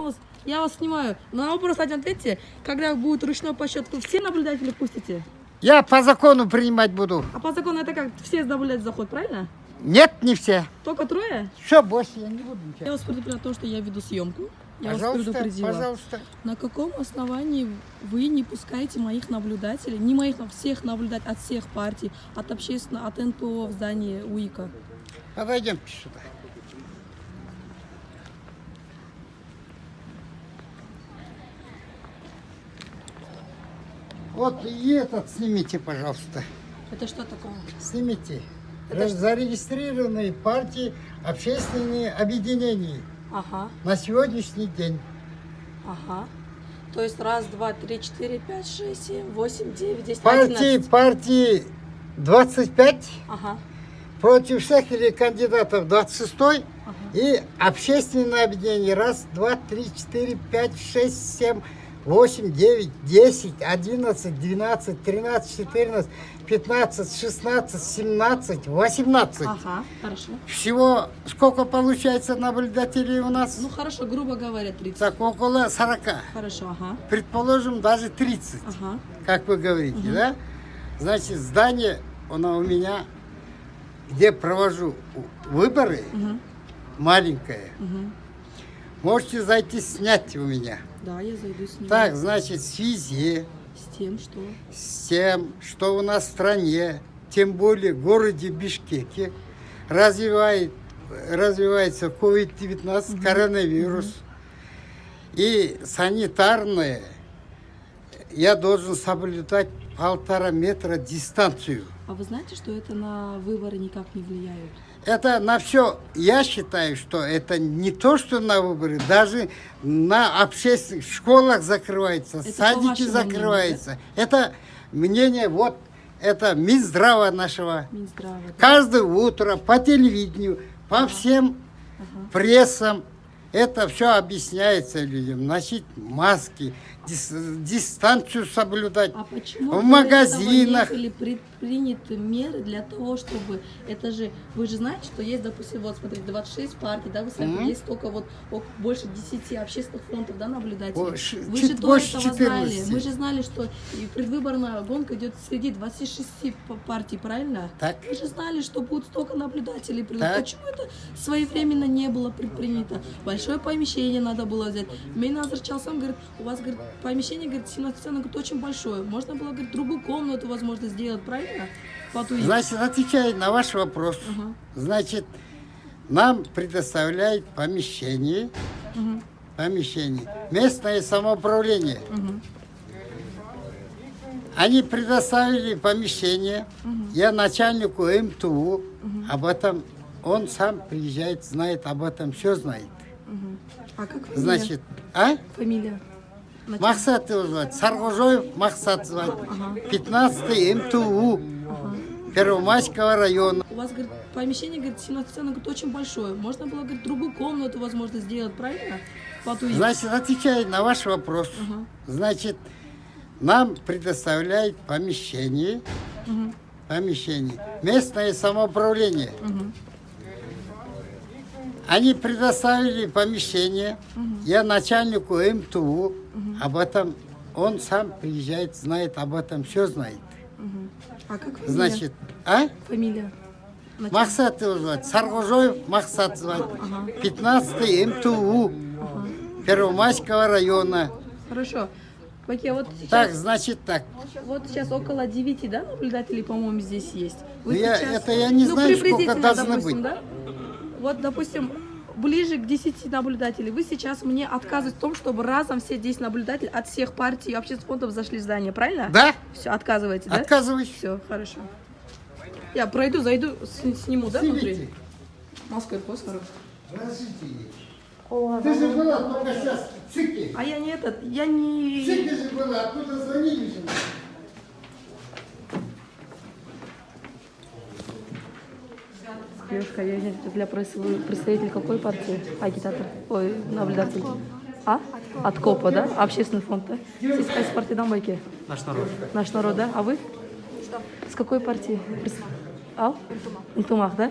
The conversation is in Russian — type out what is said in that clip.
пожалуйста, я вас снимаю. На вопрос один ответьте, когда будет ручной подсчет, все наблюдатели пустите? Я по закону принимать буду. А по закону это как? Все наблюдатели заход, правильно? Нет, не все. Только трое? Все, больше я не буду ничего. Я вас предупреждаю о том, что я веду съемку. Я вас Пожалуйста, предупредила. пожалуйста. На каком основании вы не пускаете моих наблюдателей, не моих, а всех наблюдателей от всех партий, от общественного, от НПО в здании УИКа? Подойдемте сюда. Вот и этот снимите, пожалуйста. Это что такое? Снимите. Зарегистрированные партии, общественные объединения Ага, на сегодняшний день. ага. То есть раз, два, три, четыре, пять, шесть, семь, восемь, девять, десять, Партии 25, Ага, против всех или кандидатов 26, ага. и общественное объединение 1, 2, 3, 4, 5, 6, 7, 8, 9, 10, 11, 12, 13, 14, 15, 16, 17, 18. Ага, хорошо. Всего сколько получается наблюдателей у нас? Ну хорошо, грубо говоря, 30. Так, около 40. Хорошо, ага. Предположим, даже 30, Ага. как вы говорите, да? Значит, здание оно у меня, где провожу выборы, маленькое. Можете зайти снять у меня. Да, я зайду с ним. Так, значит, в связи С тем, что... с тем, что у нас в стране, тем более в городе Бишкеке, развивается COVID-19, коронавирус. И санитарное, я должен соблюдать 1,5 метра дистанцию. А вы знаете, что это на выборы никак не влияет? Это на все. Я считаю, что это не то, что на выборы, даже на общественных школах закрывается, Это садики по вашему закрываются. Мнению, да? Это мнение, вот, это Минздрава нашего. Минздрава, да? Каждое утро по телевидению, по всем прессам, это все объясняется людям. Носить маски, дистанцию соблюдать. А почему в магазинах. Или предприняты меры для того, чтобы... Это же... Вы же знаете, что есть, допустим, вот смотрите, 26 партий, да, вы сами, есть только вот больше 10 общественных фронтов, да, наблюдателей. Вы же до этого знали. Мы же знали, что и предвыборная гонка идет среди 26 партий, правильно? Так. Вы же знали, что будет столько наблюдателей. Так. Почему это своевременно не было предпринято? Большое помещение надо было взять. Меня Назарчал сам говорит, у вас, говорит, помещение, говорит, 17 сцен, говорит, очень большое. Можно было, говорит, другую комнату, возможно, сделать, правильно? Значит, отвечая на ваш вопрос, значит, нам предоставляет помещение, местное самоуправление. Они предоставили помещение, я начальнику МТУ, об этом, он сам приезжает, знает об этом, все знает. А как фамилия? Значит, а? Фамилия? Мақсат его звать, Саргожоев Мақсат звать, 15-й МТУ, Первомайского района. У вас, говорит, помещение, говорит, 17 сцен, говорит, очень большое. Можно было, говорит, другую комнату, возможно, сделать, правильно? Значит, отвечая на ваш вопрос, значит, нам предоставляет помещение, местное самоуправление. Они предоставили помещение, я начальнику МТУ, об этом, он сам приезжает, знает об этом, все знает. А как фамилия? Значит, а? Фамилия? Мақсат его звать, Саргожоев Мақсат звать, 15-й МТУ, Первомайского района. Хорошо. Баке, вот сейчас, Так, значит так. Вот сейчас около 9, да, наблюдателей, по-моему, здесь есть. Вы Это я не знаю, сколько приблизительно, должно допустим, быть. Да? Вот, допустим, ближе к 10 наблюдателей. Вы сейчас мне отказываете в том, чтобы разом все 10 наблюдателей от всех партий и общественных фондов зашли в здание, правильно? Да. Все, отказываете, да? Отказываюсь. Все, хорошо. Я пройду, зайду, сниму, да, внутри? Москвы, посмотрю. Здравствуйте. Ты же была только сейчас в ЦИКе. А я не этот, я не... В ЦИКе же была, откуда звонили же. Девушка, я для представителя какой партии? Агитатор? Ой, наблюдатель. А? От КОПа, да? Общественный фонд, да? Здесь какая партия Байке? Наш народ. Наш народ, да? А вы? Что? С какой партии? А? Интумах, да?